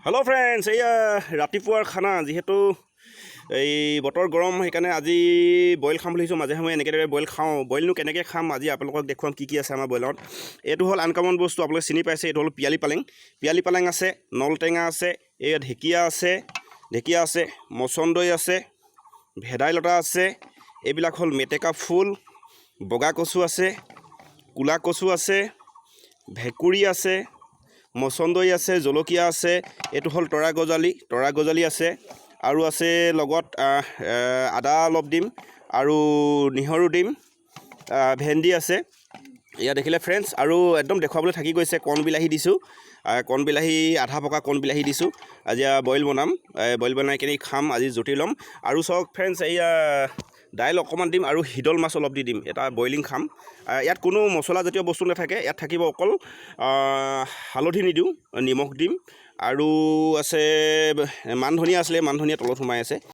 hello friends एया रातिपुৱাৰ খানা যেহেতু এই বতৰ গৰম সেইকাৰণে আজি বইল খাম বুলিছোঁ মাজে সময়ে এনেকৈ বইল খাওঁ বইলনো কেনেকৈ খাম আজি আপোনালোকক দেখুৱাম কি আছে আমাৰ বইলত এইটো হ'ল আনকমন বস্তু আপোনালোকে চিনি পাইছে এইটো হ'ল পিয়ালি পালেং আছে নলটেঙা আছে এয়া ঢেকীয়া আছে মচন্দৈ আছে ভেদাইলতা আছে এইবিলাক হ'ল মেটেকা ফুল বগা কচু আছে কুলা কচু আছে ভেকুৰি আছে মচন্দৈ আছে জলকীয়া আছে এইটো হ'ল তৰা গজালি আছে আৰু আছে লগত আদা অলপ দিম আৰু নিহৰু দিম ভেন্দি আছে এয়া দেখিলে ফ্ৰেণ্ডছ আৰু একদম দেখুৱাবলৈ থাকি গৈছে কণ বিলাহী দিছোঁ কণ বিলাহী আধা পকা কণ বিলাহী দিছোঁ আজি বইল বনাম বইল বনাই কিনি খাম আজি জুতি ল'ম আৰু চাওক ফ্ৰেণ্ডছ এয়া দাইল অকণমান দিম আৰু হিদল মাছ অলপ দি দিম এটা বইলিং খাম ইয়াত কোনো মছলাজাতীয় বস্তু নাথাকে ইয়াত থাকিব অকল হালধি নিদিওঁ নিমখ দিম আৰু আছে মান ধনিয়া আছিলে মান ধনিয়া তলত সোমাই আছে